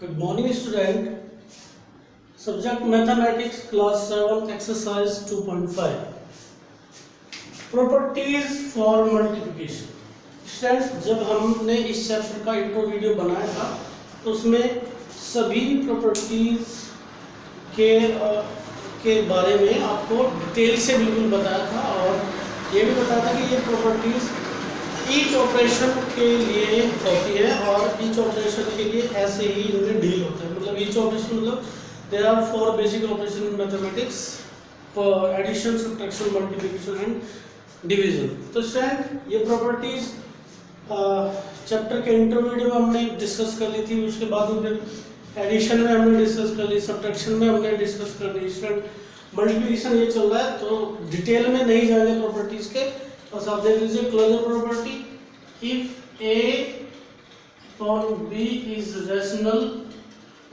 Good morning, student. Subject Mathematics, Class 7, Exercise 2.5. Properties for multiplication. Student, जब हमने इस chapter का इंट्रो वीडियो बनाया था तो उसमें सभी प्रॉपर्टीज के बारे में आपको डिटेल से बिल्कुल बताया था और ये भी बताया था कि ये प्रॉपर्टीज ईच ऑपरेशन के लिए होती है और ईच ऑपरेशन के लिए ऐसे ही इनमें डील होता है। मतलब ईच ऑपरेशन मतलब there are 4 basic operation in mathematics: addition, subtraction, multiplication and division. तो स्टूडेंट, ये प्रॉपर्टीज चैप्टर के इंट्रो वीडियो में हमने डिस्कस कर ली थी। उसके बाद फिर एडिशन में हमने डिस्कस कर ली, सब्ट्रैक्शन में हमने डिस्कस कर ली। स्टूडेंट, मल्टीप्लिकेशन ये चल रहा है तो डिटेल में नहीं जाएंगे प्रॉपर्टीज के। बस आप देख लीजिए closure property, if a upon b is rational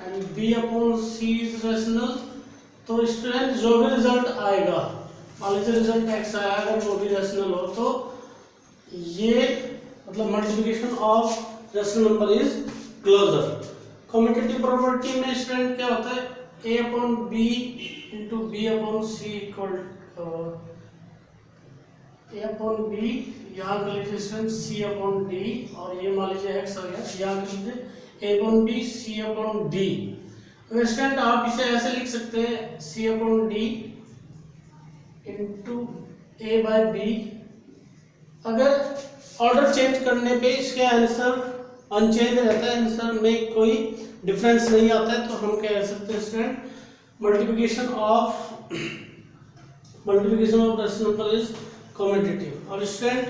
and b upon c is rational, तो स्टूडेंट जो भी रिजल्ट आएगा, मान लीजिए रिजल्ट x आया अगर वो भी रैशनल हो, तो ये मतलब multiplication of rational number is closure. Commutative property में स्टूडेंट क्या होता है, a upon b into b upon c equal a upon b, यहाँ कर लीजिए स्टूडेंट c अपॉन d, और ये मान लीजिए x आ गया, यहाँ कर लीजिए a upon b c upon d। तो स्टूडेंट आप इसे ऐसे लिख सकते हैं c upon d into a by b। अगर ऑर्डर चेंज करने पे इसके आंसर अनचेंज रहता है, आंसर में कोई डिफरेंस नहीं आता है, तो हम क्या कह सकते हैं student, multiplication of rational number is commutative. और स्टूडेंट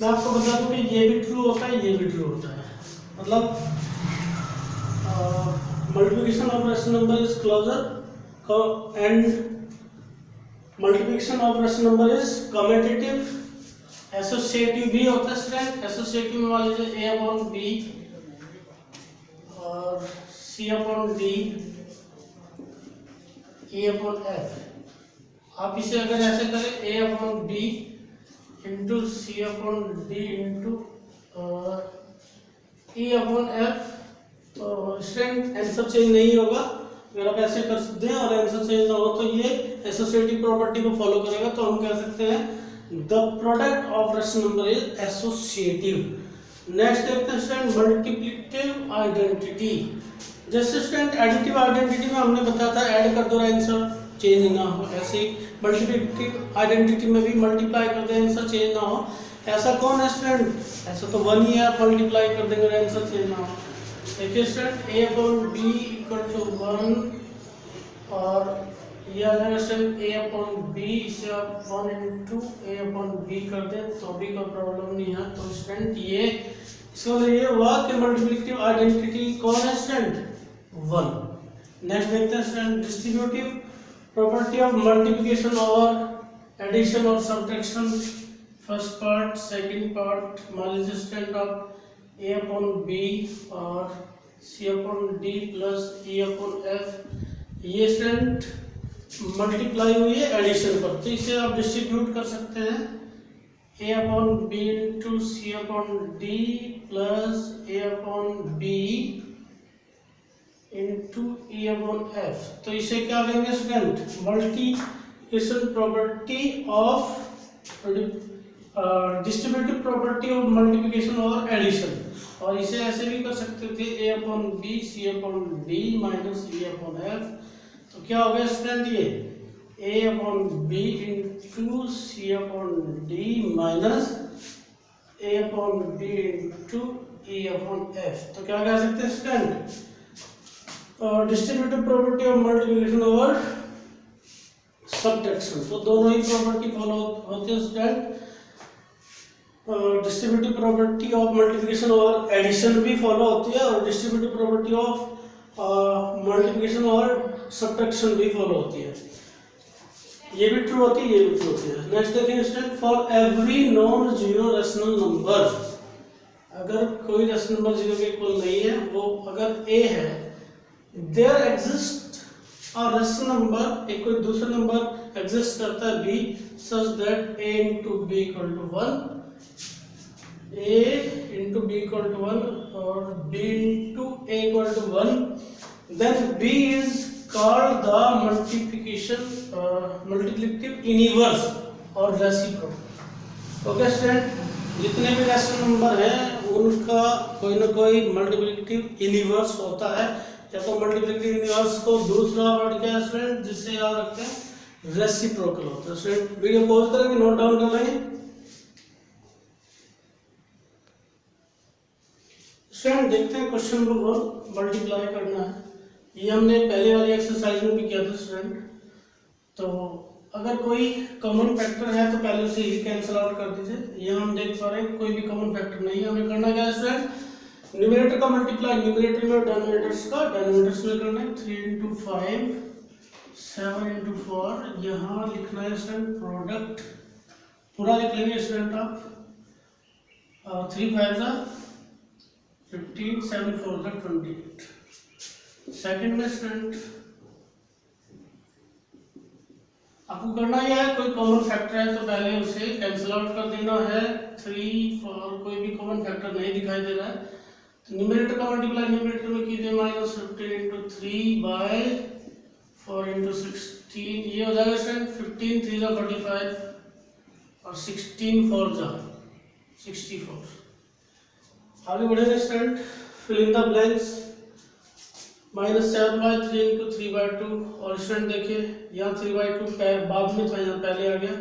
मैं आपको बता दूं कि ये भी ट्रू होता है, ये भी ट्रू होता है। मतलब multiplication of rational number is closure and multiplication of rational number is commutative. Associative भी होता है स्टूडेंट। एसोसिएटिव में मान लीजिए a अपॉन b और c upon d, e upon f। आप इसे अगर ऐसे करें a upon b into c upon d into e upon f, तो स्टूडेंट आंसर चेंज नहीं होगा। अगर आप ऐसे कर सकते हैं और आंसर चेंज ना हो तो ये एसोसिएटिव प्रॉपर्टी को फॉलो करेगा, तो हम कह सकते हैं the product of rational number is associative. Next देखते हैं स्टूडेंट मल्टीप्लिकेटिव आइडेंटिटी। जैसे स्टूडेंट एडिटिव आइडेंटिटी में हमने बताया था ऐड कर दो आंसर चेंज ना हो, ऐसे मल्टीप्लिकेटिव आइडेंटिटी में भी मल्टीप्लाई कर दें आंसर चेंज ना हो। ऐसा कौन है स्टूडेंट, ऐसा तो 1 ही है, आप मल्टीप्लाई कर देंगे आंसर चेंज ना हो। देखिए student a upon b equal to 1 और ये आ जाएगा स्टूडेंट a अपॉन b, इसे आप 1 इंटू a अपॉन b कर दें तो भी कोई प्रॉब्लम नहीं है। तो स्टूडेंट ये इसका मतलब ये हुआ कि मल्टीप्लिकेटिव आइडेंटिटी कौन है स्टूडेंट, 1। नेक्स्ट देखते हैं student distributive property of multiplication और एडिशन और subtraction. First part, second part, मान लीजिए स्टूडेंट आप a अपॉन b और c upon d plus e upon f, ये स्टूडेंट मल्टीप्लाई हुई है एडिशन पर, तो इसे आप डिस्ट्रीब्यूट कर सकते हैं a upon b into c upon d plus a upon b into e upon f। तो इसे क्या लेंगे student, multiplication property of distributive property of multiplication और एडिशन। और इसे ऐसे भी कर सकते थे a upon b c upon d minus e upon f। तो क्या हो गया स्टूडेंट, ये a upon b into c upon d minus a upon b into e upon f। तो क्या कह सकते हैं student, distributive property of multiplication और सब्ट्रैक्शन। तो दोनों ही प्रॉपर्टी फॉलो होते हैं student. Distributive property of multiplication और एडिशन भी फॉलो होती है और डिस्ट्रीब्यूटिव प्रॉपर्टी ऑफ मल्टीप्लिकेशन और सब्ट्रैक्शन भी फॉलो होती है। ये भी ट्रू होती है, ये भी ट्रू होती है। नेक्स्ट देखेंगे student, for every non zero rational number, अगर कोई रैशनल नंबर जीरो के इक्वल नहीं है, वो अगर a है, देयर एग्जिस्ट और रैशनल नंबर, एक कोई दूसरा नंबर एग्जिस्ट करता है b, such that a into b equal to 1। a into b equal to 1 or b into a equal to 1, then b is called the multiplicative inverse or reciprocal। Okay student, जितने भी rational number हैं उनका कोई ना कोई multiplicative inverse होता है, या तो मल्टीप्लिकेटिव इनवर्स को दूसरा वर्ड क्या है स्टूडेंट जिससे याद रखते हैं, रेसिप्रोकल होता है। स्टूडेंट वीडियो पॉज करेंगे, नोट डाउन कर लेंगे। स्टूडेंट देखते हैं क्वेश्चन नंबर 1, मल्टीप्लाई करना है। ये हमने पहले वाली एक्सरसाइज में भी किया था स्टूडेंट। तो अगर कोई कॉमन फैक्टर है तो पहले उसे ही कैंसिल आउट कर दीजिए। ये हम देख पा रहे हैं कोई भी कॉमन फैक्टर नहीं है। हमें करना क्या है स्टूडेंट, न्यूमरेटर का मल्टीप्लाई न्यूमरेटर में और डिनोमिनेटर्स का डिनोमिनेटर्स में करना है। 3 into 5 7 into 4, यहाँ लिखना है स्टूडेंट प्रोडक्ट पूरा लिख लेंगे स्टूडेंट आप। 3 5 15 7 4 28। सेकंड में स्टूडेंट आपको करना यह है, कोई कॉमन फैक्टर है तो पहले उसे कैंसिल आउट कर देना है। 3 4 कोई भी कॉमन फैक्टर नहीं दिखाई दे रहा है तो न्यूमरेटर का मल्टीप्लाई न्यूमरेटर में कीजिए -15 into 3 by 4 into 16। ये हो जाएगा स्टूडेंट 15 3 जा 45 और 16 4 जा 64। आगे बढ़ेंगे student, fill in the blanks. -7 by 3 into 3 by 2। और स्टूडेंट देखिए यहाँ 3 by 2 बाद में था, यहाँ पहले आ गया।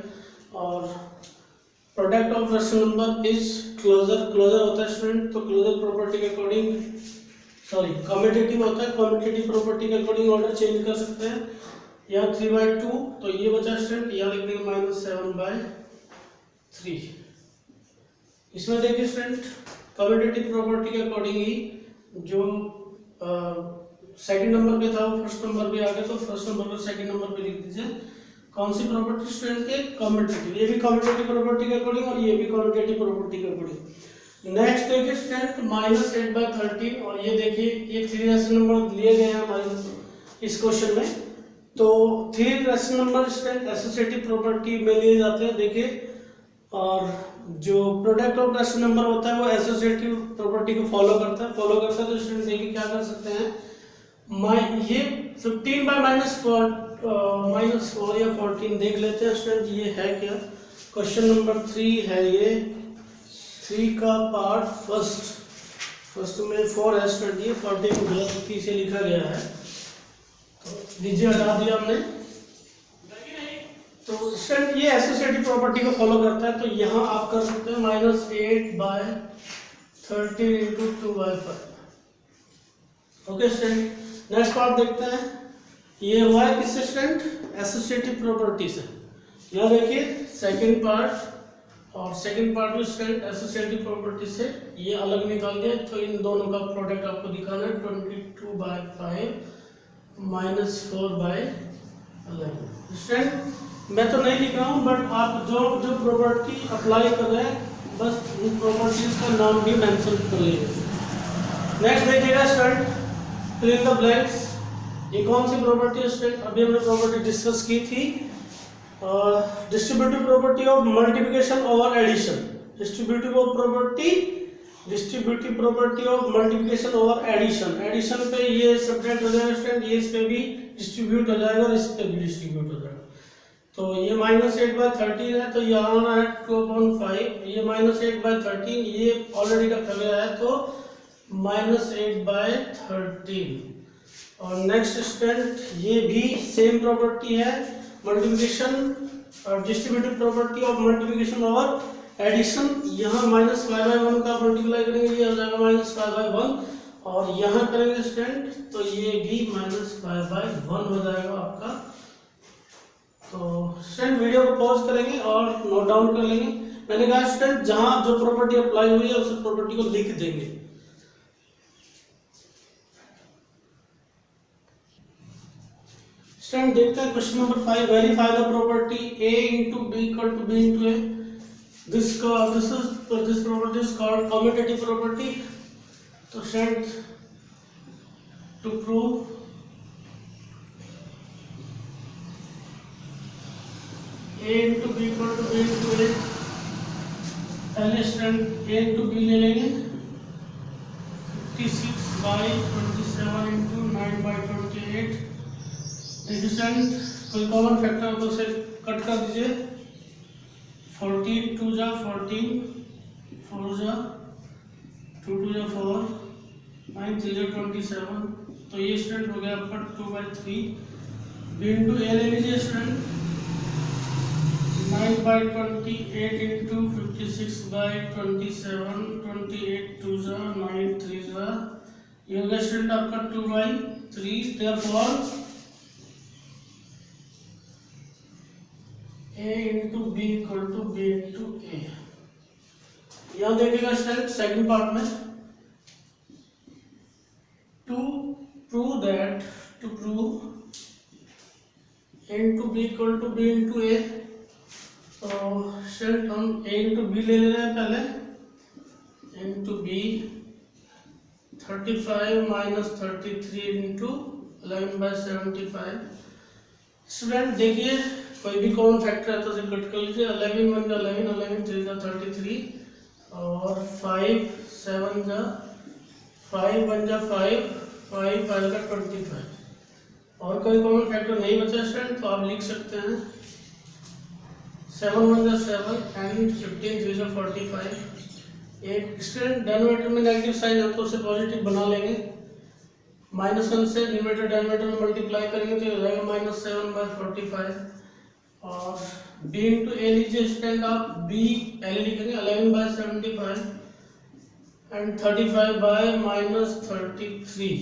और product of rational number is closure. Closure होता है स्टूडेंट तो क्लोजर प्रॉपर्टी के अकॉर्डिंग, सॉरी कम्यूटेटिव होता है, कम्यूटेटिव प्रॉपर्टी के अकॉर्डिंग ऑर्डर चेंज कर सकते हैं। यहाँ 3 by 2 तो ये बचा स्टूडेंट, यहाँ लिख देंगे -7 by 3। इसमें देखिए स्टूडेंट कम्यूटेटिव प्रॉपर्टी के अकॉर्डिंग ही जो सेकंड नंबर पे था वो फर्स्ट नंबर पे आ गया, तो फर्स्ट नंबर पर सेकंड नंबर पे लिख दीजिए। कौन सी प्रॉपर्टी स्टूडेंट के, कम्यूटेटिव। ये भी कम्यूटेटिव प्रॉपर्टी के अकॉर्डिंग और ये भी कम्यूटेटिव प्रॉपर्टी के अकॉर्डिंग। नेक्स्ट देखिए स्टूडेंट -8 by 13। और ये देखिए ये 3 रेशनल नंबर लिए गए हैं हमारे इस क्वेश्चन में। तो 3 rational number student associative property में लिए जाते हैं। देखिए और जो प्रोडक्ट ऑफ रेशनल नंबर होता है वो एसोसिएटिव प्रॉपर्टी को फॉलो करता है। तो स्टूडेंट देखिए क्या कर सकते हैं, ये 15 by -4 या 14 देख लेते हैं स्टूडेंट। ये है क्या, क्वेश्चन नंबर 3 है ये। 3 का पार्ट फर्स्ट में 4 है स्टूडेंट। ये 14 गलती से लिखा गया है तो नीचे हटा दिया हमने। तो स्टूडेंट ये एसोसिएटिव प्रॉपर्टी को फॉलो करता है। तो यहाँ आप कर सकते हैं -8 by 13 into 2 by 5। Okay student, next part देखते हैं। ये हुआ है किससे स्टूडेंट, एसोसिएटिव प्रॉपर्टी से। यहाँ देखिए सेकंड पार्ट और सेकंड पार्ट में स्टूडेंट एसोसिएटिव प्रॉपर्टी से ये अलग निकाल दिया। तो इन दोनों का प्रोडक्ट आपको दिखाना है। 22 by 5 -4 by 11। स्टूडेंट मैं तो नहीं लिख रहा हूँ बट आप जो प्रॉपर्टी अप्लाई कर रहे हैं बस उन प्रॉपर्टीज का नाम भी मेंशन कर लीजिए। नेक्स्ट देखिएगा student, fill in the blanks. ये कौन सी प्रॉपर्टी है स्टूडेंट, अभी हमने प्रॉपर्टी डिस्कस की थी, distributive property of multiplication over addition. Distributive property of multiplication over addition. Addition पे ये सब्ट्रैक्ट हो जाएगा स्टूडेंट, ये इस पे भी डिस्ट्रीब्यूट हो जाएगा और इस पे भी डिस्ट्रीब्यूट हो जाएगा। तो ये -8 by 13 है तो यहाँ आना है 2/5। ये -8 by 13 ये ऑलरेडी रखा गया है तो -8 by 13। और नेक्स्ट स्टूडेंट ये भी सेम प्रॉपर्टी है, मल्टीप्लिकेशन और distributive property of multiplication over addition. यहाँ -5 by 1 का मल्टीप्लाई करेंगे, ये हो जाएगा -5 by 1। और यहाँ करेंगे स्टूडेंट तो ये भी -5 by 1 हो जाएगा आपका। तो स्टूडेंट वीडियो को पॉज करेंगे और नोट डाउन कर लेंगे। मैंने कहा स्टूडेंट जहाँ जो प्रॉपर्टी अप्लाई हुई है उस प्रॉपर्टी को लिख देंगे। स्टूडेंट देखते हैं question number 5, verify the property a into b equal to b into a। this property is called commutative property। तो student to prove a into b equal to b into a, पहले स्ट्रेंथ a into b ले लेंगे 56/27 into 9/28। रेजिस्टेंट कोई common factor हो तो उसे कट कर दीजिए। 14 2 जा 14, 4 जा 2 2 जा 4, 9 3 जा 27। तो ये स्ट्रेंथ हो गया आपका 2/3। बी इंटू ए ले लीजिए स्ट्रेंथ 9/28 इंटू 56/27, 28 2 जा 9 3 जा, ये हो गया स्ट्रेंथ आपका 2/3। Therefore A into B equal to B into A. यहाँ देखिएगा स्ट्रेंथ सेकंड पार्ट में, to prove A into B equal to B into A. तो स्ट्रेंथ हम A इंटू बी ले रहे हैं पहले, into b 35 minus 33 into 11/75। Student देखिए कोई भी कॉमन फैक्टर है तो उसे कट कर लीजिए। 11 1 जा 11, 11 3 जा 33 और 5 7 जा 5 1 जा 5, 5 5 का 25। और कोई कॉमन फैक्टर नहीं बचा स्टूडेंट तो आप लिख सकते हैं 7 1 जा 7 एंड 15 3 जा 45। एक स्टूडेंट डिनोमिनेटर में नेगेटिव साइन है तो उसे पॉजिटिव बना लेंगे। -1 से न्यूमरेटर डिनोमिनेटर में मल्टीप्लाई करेंगे तो ये हो जाएगा -7/45। और b इंटू ए लीजिए स्टूडेंट आप, b एल लिखेंगे 11/75 एंड 35/-33।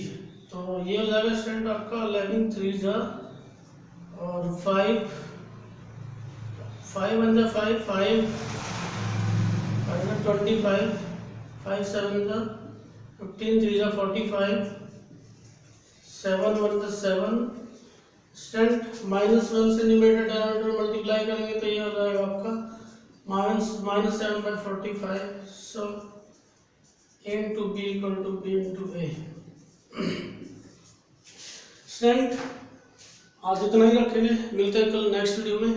तो ये हो जाएगा स्टूडेंट आपका 11 3 जा और 5 5 1 जा 5, 5 25, 5 7 जा 15 3 जा 45, 7 1 जा 7। स्टूडेंट -1 से न्यूमरेटर डिनोमिनेटर मल्टीप्लाई करेंगे तो ये हो जाएगा आपका -7/45। So A into B equal to B into a. Student आज इतना ही रखेंगे, मिलते हैं कल नेक्स्ट वीडियो में।